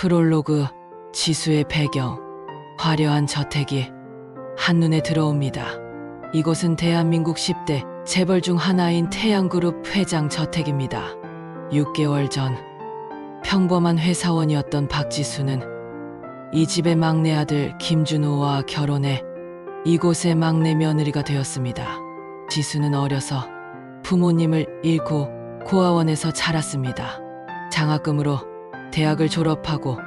프롤로그. 지수의 배경. 화려한 저택이 한눈에 들어옵니다. 이곳은 대한민국 10대 재벌 중 하나인 태양그룹 회장 저택입니다. 6개월 전 평범한 회사원이었던 박지수는 이 집의 막내 아들 김준호와 결혼해 이곳의 막내 며느리가 되었습니다. 지수는 어려서 부모님을 잃고 고아원에서 자랐습니다. 장학금으로 대학을 졸업하고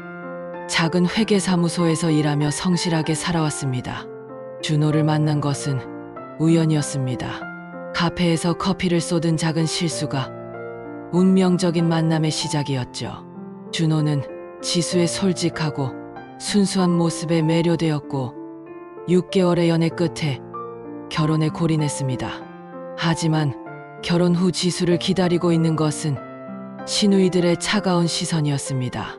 작은 회계사무소에서 일하며 성실하게 살아왔습니다. 준호를 만난 것은 우연이었습니다. 카페에서 커피를 쏟은 작은 실수가 운명적인 만남의 시작이었죠. 준호는 지수의 솔직하고 순수한 모습에 매료되었고 6개월의 연애 끝에 결혼에 골인했습니다. 하지만 결혼 후 지수를 기다리고 있는 것은 시누이들의 차가운 시선이었습니다.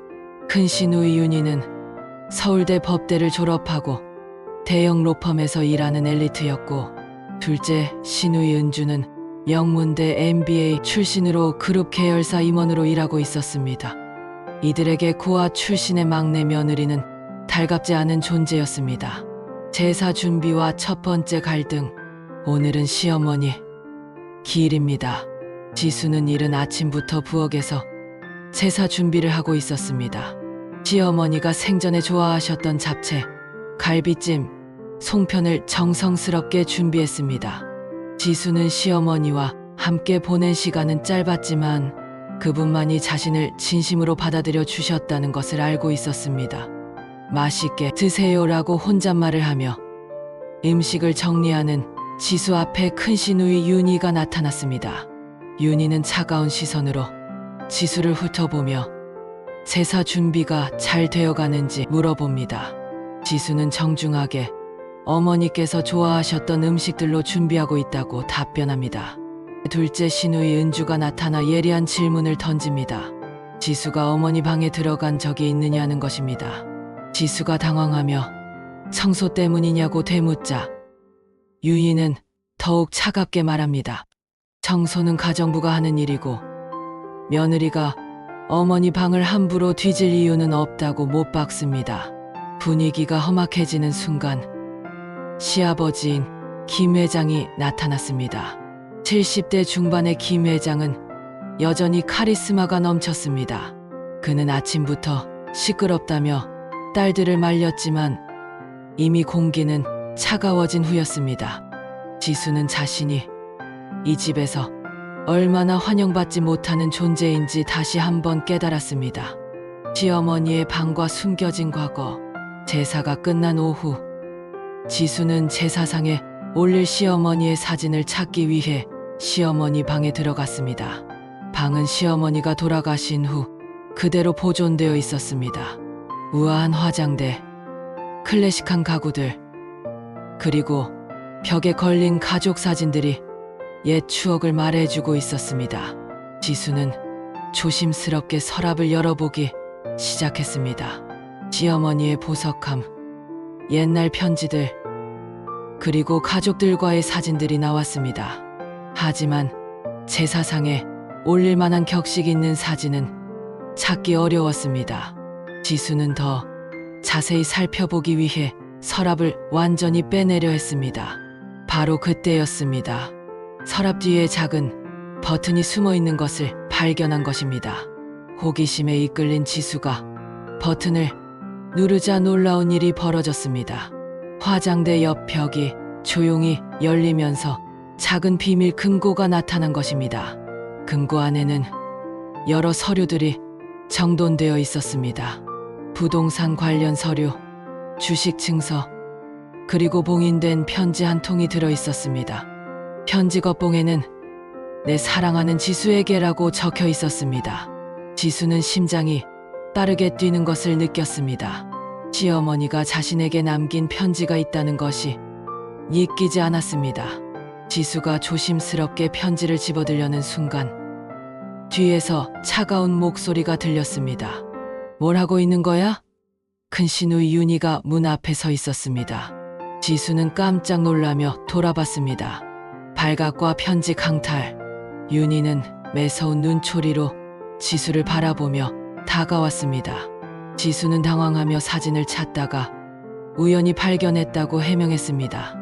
큰 시누이 윤희는 서울대 법대를 졸업하고 대형 로펌에서 일하는 엘리트였고, 둘째 시누이 은주는 명문대 MBA 출신으로 그룹 계열사 임원으로 일하고 있었습니다. 이들에게 고아 출신의 막내 며느리는 달갑지 않은 존재였습니다. 제사 준비와 첫 번째 갈등. 오늘은 시어머니 기일입니다. 지수는 이른 아침부터 부엌에서 제사 준비를 하고 있었습니다. 시어머니가 생전에 좋아하셨던 잡채, 갈비찜, 송편을 정성스럽게 준비했습니다. 지수는 시어머니와 함께 보낸 시간은 짧았지만 그분만이 자신을 진심으로 받아들여 주셨다는 것을 알고 있었습니다. 맛있게 드세요라고 혼잣말을 하며 음식을 정리하는 지수 앞에 큰 시누이 윤희가 나타났습니다. 윤희는 차가운 시선으로 지수를 훑어보며 제사 준비가 잘 되어가는지 물어봅니다. 지수는 정중하게 어머니께서 좋아하셨던 음식들로 준비하고 있다고 답변합니다. 둘째 시누이 은주가 나타나 예리한 질문을 던집니다. 지수가 어머니 방에 들어간 적이 있느냐는 것입니다. 지수가 당황하며 청소 때문이냐고 되묻자 윤희는 더욱 차갑게 말합니다. 청소는 가정부가 하는 일이고 며느리가 어머니 방을 함부로 뒤질 이유는 없다고 못 박습니다. 분위기가 험악해지는 순간 시아버지인 김 회장이 나타났습니다. 70대 중반의 김 회장은 여전히 카리스마가 넘쳤습니다. 그는 아침부터 시끄럽다며 딸들을 말렸지만 이미 공기는 차가워진 후였습니다. 지수는 자신이 이 집에서 얼마나 환영받지 못하는 존재인지 다시 한번 깨달았습니다. 시어머니의 방과 숨겨진 과거. 제사가 끝난 오후, 지수는 제사상에 올릴 시어머니의 사진을 찾기 위해 시어머니 방에 들어갔습니다. 방은 시어머니가 돌아가신 후 그대로 보존되어 있었습니다. 우아한 화장대, 클래식한 가구들, 그리고 벽에 걸린 가족 사진들이 옛 추억을 말해주고 있었습니다. 지수는 조심스럽게 서랍을 열어보기 시작했습니다. 시어머니의 보석함, 옛날 편지들, 그리고 가족들과의 사진들이 나왔습니다. 하지만 제사상에 올릴 만한 격식 있는 사진은 찾기 어려웠습니다. 지수는 더 자세히 살펴보기 위해 서랍을 완전히 빼내려 했습니다. 바로 그때였습니다. 서랍 뒤에 작은 버튼이 숨어 있는 것을 발견한 것입니다. 호기심에 이끌린 지수가 버튼을 누르자 놀라운 일이 벌어졌습니다. 화장대 옆 벽이 조용히 열리면서 작은 비밀 금고가 나타난 것입니다. 금고 안에는 여러 서류들이 정돈되어 있었습니다. 부동산 관련 서류, 주식 증서, 그리고 봉인된 편지 한 통이 들어 있었습니다. 편지 겉봉에는 내 사랑하는 지수에게라고 적혀 있었습니다. 지수는 심장이 빠르게 뛰는 것을 느꼈습니다. 시어머니가 자신에게 남긴 편지가 있다는 것이 믿기지 않았습니다. 지수가 조심스럽게 편지를 집어들려는 순간 뒤에서 차가운 목소리가 들렸습니다. 뭘 하고 있는 거야? 큰 시누이 윤희가 문 앞에 서 있었습니다. 지수는 깜짝 놀라며 돌아봤습니다. 발각과 편지 강탈. 윤희는 매서운 눈초리로 지수를 바라보며 다가왔습니다. 지수는 당황하며 사진을 찾다가 우연히 발견했다고 해명했습니다.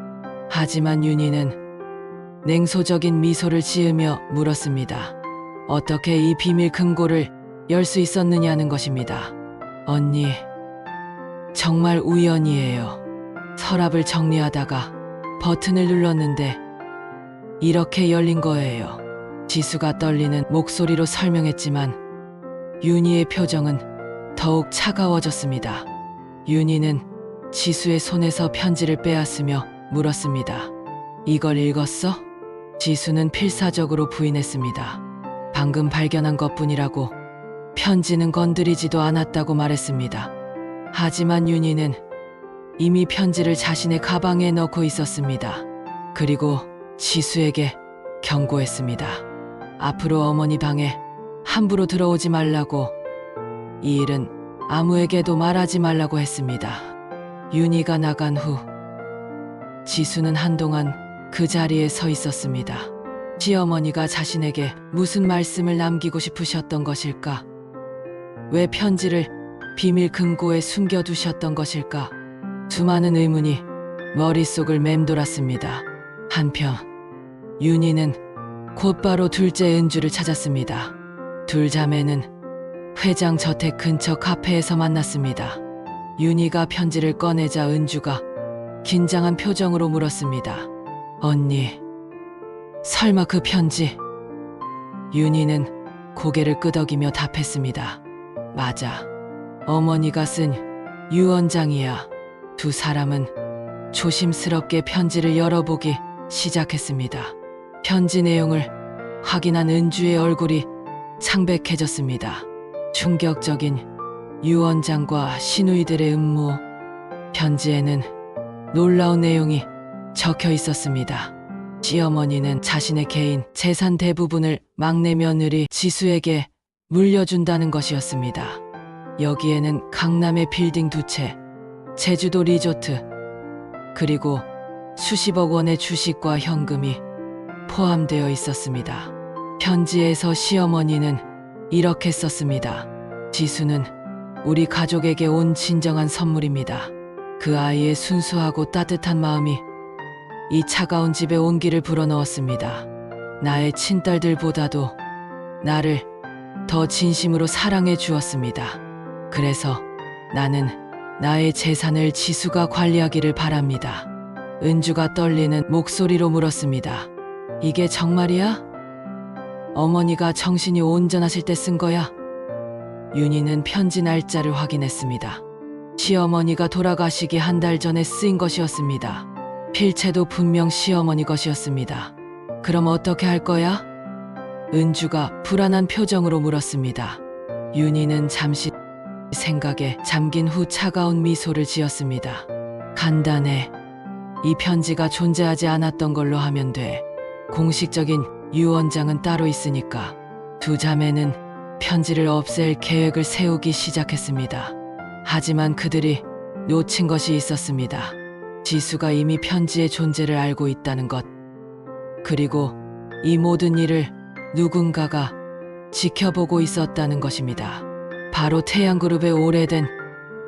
하지만 윤희는 냉소적인 미소를 지으며 물었습니다. 어떻게 이 비밀 금고를 열 수 있었느냐는 것입니다. 언니, 정말 우연이에요. 서랍을 정리하다가 버튼을 눌렀는데 이렇게 열린 거예요. 지수가 떨리는 목소리로 설명했지만 윤희의 표정은 더욱 차가워졌습니다. 윤희는 지수의 손에서 편지를 빼앗으며 물었습니다. 이걸 읽었어? 지수는 필사적으로 부인했습니다. 방금 발견한 것뿐이라고, 편지는 건드리지도 않았다고 말했습니다. 하지만 윤희는 이미 편지를 자신의 가방에 넣고 있었습니다. 그리고 지수에게 경고했습니다. 앞으로 어머니 방에 함부로 들어오지 말라고, 이 일은 아무에게도 말하지 말라고 했습니다. 윤희가 나간 후 지수는 한동안 그 자리에 서 있었습니다. 시어머니가 자신에게 무슨 말씀을 남기고 싶으셨던 것일까? 왜 편지를 비밀 금고에 숨겨두셨던 것일까? 수많은 의문이 머릿속을 맴돌았습니다. 한편 윤희는 곧바로 둘째 은주를 찾았습니다. 둘 자매는 회장 저택 근처 카페에서 만났습니다. 윤희가 편지를 꺼내자 은주가 긴장한 표정으로 물었습니다. 언니, 설마 그 편지? 윤희는 고개를 끄덕이며 답했습니다. 맞아. 어머니가 쓴 유언장이야. 두 사람은 조심스럽게 편지를 열어보기 시작했습니다. 편지 내용을 확인한 은주의 얼굴이 창백해졌습니다. 충격적인 유언장과 시누이들의 음모, 편지에는 놀라운 내용이 적혀 있었습니다. 시어머니는 자신의 개인 재산 대부분을 막내 며느리 지수에게 물려준다는 것이었습니다. 여기에는 강남의 빌딩 2채, 제주도 리조트, 그리고 수십억 원의 주식과 현금이 포함되어 있었습니다. 편지에서 시어머니는 이렇게 썼습니다. 지수는 우리 가족에게 온 진정한 선물입니다. 그 아이의 순수하고 따뜻한 마음이 이 차가운 집에 온기를 불어넣었습니다. 나의 친딸들보다도 나를 더 진심으로 사랑해 주었습니다. 그래서 나는 나의 재산을 지수가 관리하기를 바랍니다. 은주가 떨리는 목소리로 물었습니다. 이게 정말이야? 어머니가 정신이 온전하실 때 쓴 거야? 윤희는 편지 날짜를 확인했습니다. 시어머니가 돌아가시기 한 달 전에 쓰인 것이었습니다. 필체도 분명 시어머니 것이었습니다. 그럼 어떻게 할 거야? 은주가 불안한 표정으로 물었습니다. 윤희는 잠시 생각에 잠긴 후 차가운 미소를 지었습니다. 간단해. 이 편지가 존재하지 않았던 걸로 하면 돼. 공식적인 유언장은 따로 있으니까. 두 자매는 편지를 없앨 계획을 세우기 시작했습니다. 하지만 그들이 놓친 것이 있었습니다. 지수가 이미 편지의 존재를 알고 있다는 것. 그리고 이 모든 일을 누군가가 지켜보고 있었다는 것입니다. 바로 태양그룹의 오래된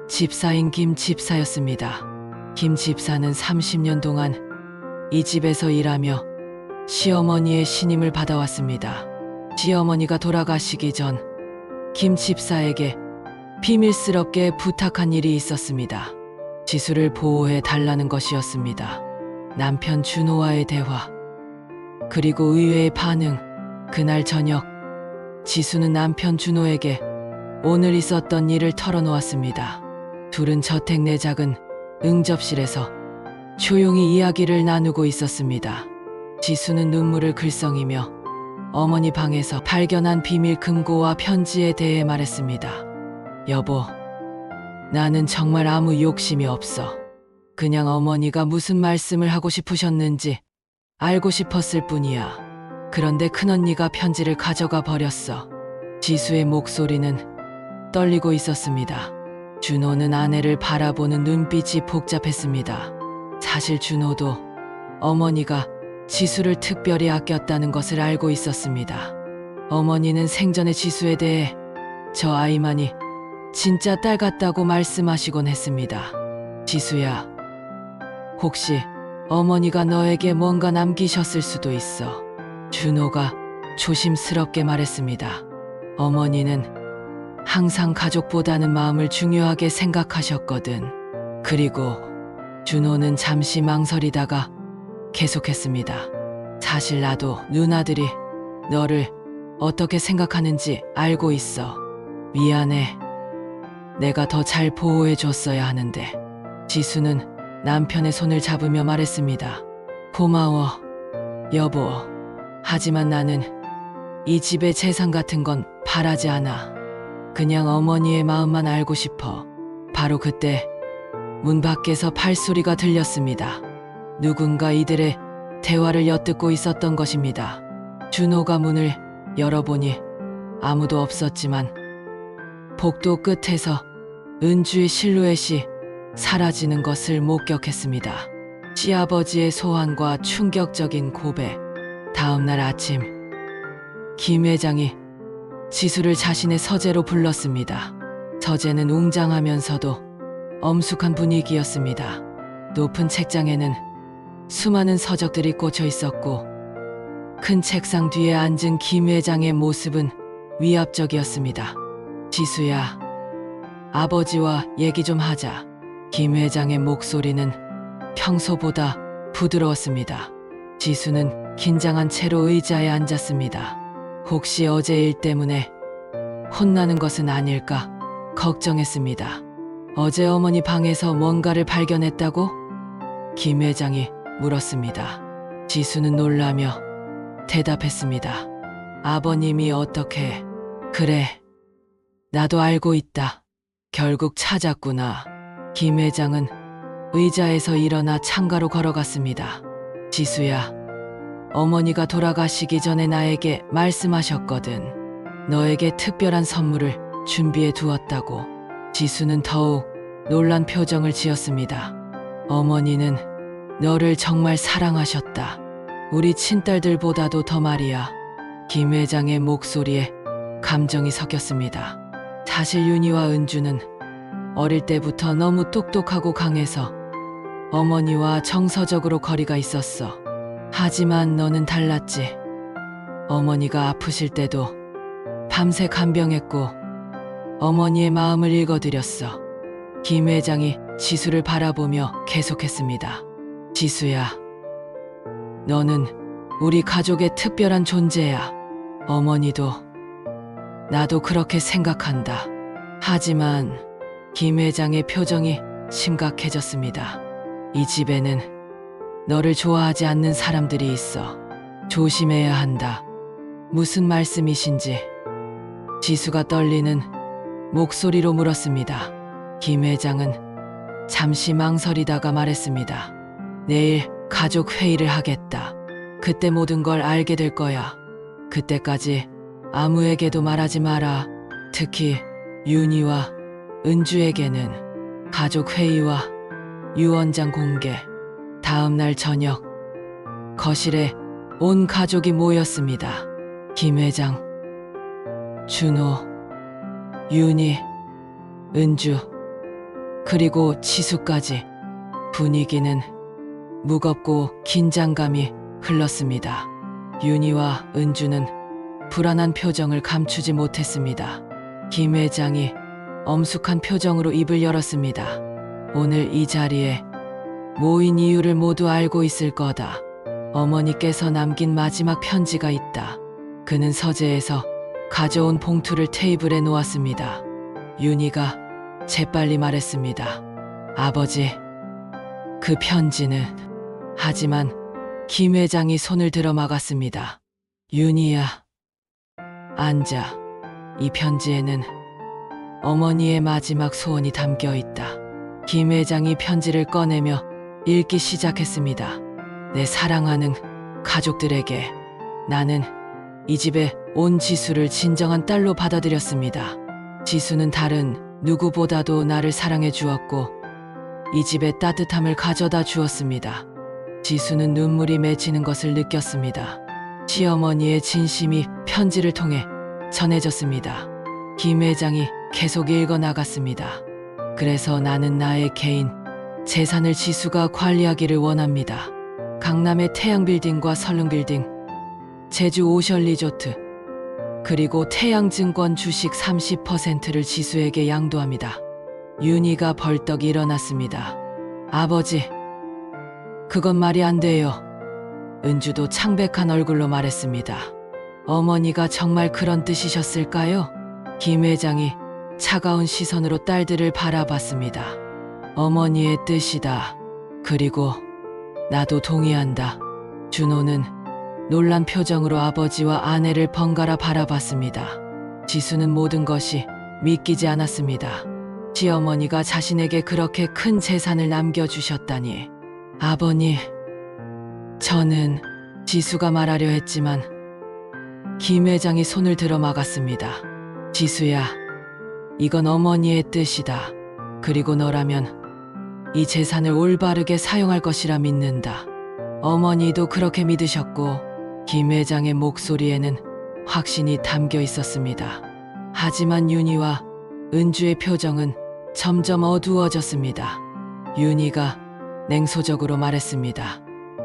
집사인 김 집사였습니다. 김 집사는 30년 동안 이 집에서 일하며 시어머니의 신임을 받아왔습니다. 시어머니가 돌아가시기 전 김 집사에게 비밀스럽게 부탁한 일이 있었습니다. 지수를 보호해 달라는 것이었습니다. 남편 준호와의 대화, 그리고 의외의 반응. 그날 저녁 지수는 남편 준호에게 오늘 있었던 일을 털어놓았습니다. 둘은 저택 내 작은 응접실에서 조용히 이야기를 나누고 있었습니다. 지수는 눈물을 글썽이며 어머니 방에서 발견한 비밀 금고와 편지에 대해 말했습니다. 여보, 나는 정말 아무 욕심이 없어. 그냥 어머니가 무슨 말씀을 하고 싶으셨는지 알고 싶었을 뿐이야. 그런데 큰언니가 편지를 가져가 버렸어. 지수의 목소리는 떨리고 있었습니다. 준호는 아내를 바라보는 눈빛이 복잡했습니다. 사실 준호도 어머니가 지수를 특별히 아꼈다는 것을 알고 있었습니다. 어머니는 생전에 지수에 대해 저 아이만이 진짜 딸 같다고 말씀하시곤 했습니다. 지수야, 혹시 어머니가 너에게 뭔가 남기셨을 수도 있어. 준호가 조심스럽게 말했습니다. 어머니는 항상 가족보다는 마음을 중요하게 생각하셨거든. 그리고 준호는 잠시 망설이다가 계속했습니다. 사실 나도 누나들이 너를 어떻게 생각하는지 알고 있어. 미안해. 내가 더 잘 보호해줬어야 하는데. 지수는 남편의 손을 잡으며 말했습니다. 고마워, 여보. 하지만 나는 이 집의 재산 같은 건 바라지 않아. 그냥 어머니의 마음만 알고 싶어. 바로 그때 문 밖에서 팔소리가 들렸습니다. 누군가 이들의 대화를 엿듣고 있었던 것입니다. 준호가 문을 열어보니 아무도 없었지만 복도 끝에서 은주의 실루엣이 사라지는 것을 목격했습니다. 시아버지의 소환과 충격적인 고백. 다음 날 아침, 김 회장이 지수를 자신의 서재로 불렀습니다. 서재는 웅장하면서도 엄숙한 분위기였습니다. 높은 책장에는 수많은 서적들이 꽂혀 있었고 큰 책상 뒤에 앉은 김 회장의 모습은 위압적이었습니다. 지수야, 아버지와 얘기 좀 하자. 김 회장의 목소리는 평소보다 부드러웠습니다. 지수는 긴장한 채로 의자에 앉았습니다. 혹시 어제 일 때문에 혼나는 것은 아닐까 걱정했습니다. 어제 어머니 방에서 뭔가를 발견했다고? 김 회장이 물었습니다. 지수는 놀라며 대답했습니다. 아버님이 어떻게... 그래, 나도 알고 있다. 결국 찾았구나. 김 회장은 의자에서 일어나 창가로 걸어갔습니다. 지수야, 어머니가 돌아가시기 전에 나에게 말씀하셨거든. 너에게 특별한 선물을 준비해 두었다고. 지수는 더욱 놀란 표정을 지었습니다. 어머니는 너를 정말 사랑하셨다. 우리 친딸들보다도 더 말이야. 김 회장의 목소리에 감정이 섞였습니다. 사실 윤희와 은주는 어릴 때부터 너무 똑똑하고 강해서 어머니와 정서적으로 거리가 있었어. 하지만 너는 달랐지. 어머니가 아프실 때도 밤새 간병했고 어머니의 마음을 읽어드렸어. 김 회장이 지수를 바라보며 계속했습니다. 지수야, 너는 우리 가족의 특별한 존재야. 어머니도 나도 그렇게 생각한다. 하지만 김 회장의 표정이 심각해졌습니다. 이 집에는 너를 좋아하지 않는 사람들이 있어. 조심해야 한다. 무슨 말씀이신지. 지수가 떨리는 목소리로 물었습니다. 김 회장은 잠시 망설이다가 말했습니다. 내일 가족 회의를 하겠다. 그때 모든 걸 알게 될 거야. 그때까지 아무에게도 말하지 마라. 특히 윤희와 은주에게는. 가족 회의와 유언장 공개. 다음 날 저녁, 거실에 온 가족이 모였습니다. 김 회장, 준호, 윤희, 은주, 그리고 지수까지. 분위기는 무겁고 긴장감이 흘렀습니다. 윤희와 은주는 불안한 표정을 감추지 못했습니다. 김 회장이 엄숙한 표정으로 입을 열었습니다. 오늘 이 자리에 모인 이유를 모두 알고 있을 거다. 어머니께서 남긴 마지막 편지가 있다. 그는 서재에서 가져온 봉투를 테이블에 놓았습니다. 윤희가 재빨리 말했습니다. 아버지, 그 편지는... 하지만 김 회장이 손을 들어 막았습니다. 윤희야, 앉아. 이 편지에는 어머니의 마지막 소원이 담겨 있다. 김 회장이 편지를 꺼내며 읽기 시작했습니다. 내 사랑하는 가족들에게 나는 이 집에 온 지수를 진정한 딸로 받아들였습니다. 지수는 다른 누구보다도 나를 사랑해 주었고 이 집에 따뜻함을 가져다 주었습니다. 지수는 눈물이 맺히는 것을 느꼈습니다. 시어머니의 진심이 편지를 통해 전해졌습니다. 김 회장이 계속 읽어 나갔습니다. 그래서 나는 나의 개인 재산을 지수가 관리하기를 원합니다. 강남의 태양빌딩과 설릉빌딩, 제주 오션리조트, 그리고 태양증권 주식 30%를 지수에게 양도합니다. 윤희가 벌떡 일어났습니다. 아버지, 그건 말이 안 돼요. 은주도 창백한 얼굴로 말했습니다. 어머니가 정말 그런 뜻이셨을까요? 김 회장이 차가운 시선으로 딸들을 바라봤습니다. 어머니의 뜻이다. 그리고 나도 동의한다. 준호는 놀란 표정으로 아버지와 아내를 번갈아 바라봤습니다. 지수는 모든 것이 믿기지 않았습니다. 시어머니가 자신에게 그렇게 큰 재산을 남겨주셨다니. 아버니, 저는 지수가 말하려 했지만 김 회장이 손을 들어 막았습니다. 지수야, 이건 어머니의 뜻이다. 그리고 너라면 이 재산을 올바르게 사용할 것이라 믿는다. 어머니도 그렇게 믿으셨고 김 회장의 목소리에는 확신이 담겨 있었습니다. 하지만 윤희와 은주의 표정은 점점 어두워졌습니다. 윤희가 냉소적으로 말했습니다.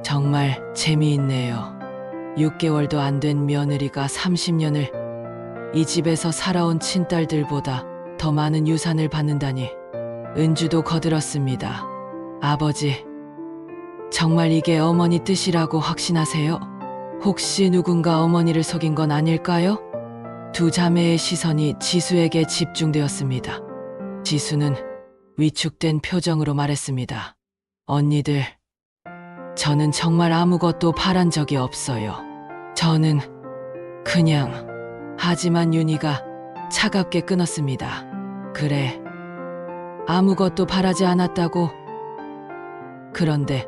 정말 재미있네요. 6개월도 안 된 며느리가 30년을 이 집에서 살아온 친딸들보다 더 많은 유산을 받는다니. 은주도 거들었습니다. 아버지, 정말 이게 어머니 뜻이라고 확신하세요? 혹시 누군가 어머니를 속인 건 아닐까요? 두 자매의 시선이 지수에게 집중되었습니다. 지수는 위축된 표정으로 말했습니다. 언니들, 저는 정말 아무것도 바란 적이 없어요. 저는 그냥... 하지만 윤희가 차갑게 끊었습니다. 그래, 아무것도 바라지 않았다고? 그런데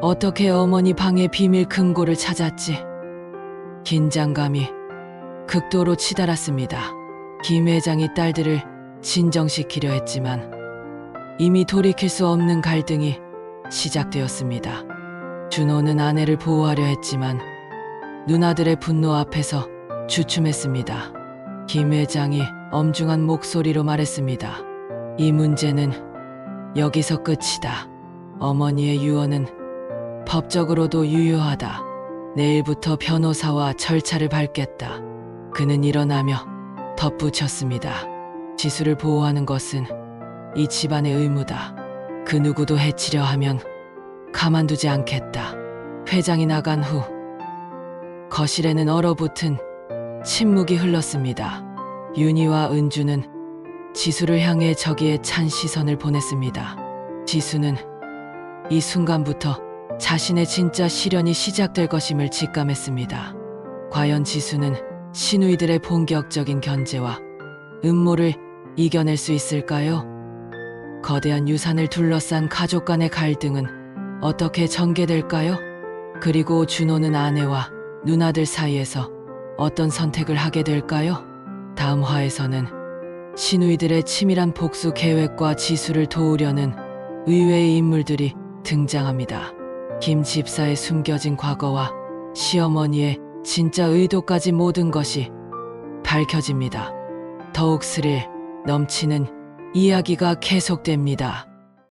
어떻게 어머니 방의 비밀 금고를 찾았지? 긴장감이 극도로 치달았습니다. 김 회장이 딸들을 진정시키려 했지만 이미 돌이킬 수 없는 갈등이 시작되었습니다. 준호는 아내를 보호하려 했지만 누나들의 분노 앞에서 주춤했습니다. 김 회장이 엄중한 목소리로 말했습니다. 이 문제는 여기서 끝이다. 어머니의 유언은 법적으로도 유효하다. 내일부터 변호사와 절차를 밟겠다. 그는 일어나며 덧붙였습니다. 지수를 보호하는 것은 이 집안의 의무다. 그 누구도 해치려 하면 가만두지 않겠다. 회장이 나간 후 거실에는 얼어붙은 침묵이 흘렀습니다. 윤희와 은주는 지수를 향해 저기에 찬 시선을 보냈습니다. 지수는 이 순간부터 자신의 진짜 시련이 시작될 것임을 직감했습니다. 과연 지수는 시누이들의 본격적인 견제와 음모를 이겨낼 수 있을까요? 거대한 유산을 둘러싼 가족 간의 갈등은 어떻게 전개될까요? 그리고 준호는 아내와 누나들 사이에서 어떤 선택을 하게 될까요? 다음 화에서는 시누이들의 치밀한 복수 계획과 지수를 도우려는 의외의 인물들이 등장합니다. 김 집사의 숨겨진 과거와 시어머니의 진짜 의도까지 모든 것이 밝혀집니다. 더욱 스릴 넘치는 이야기가 계속됩니다.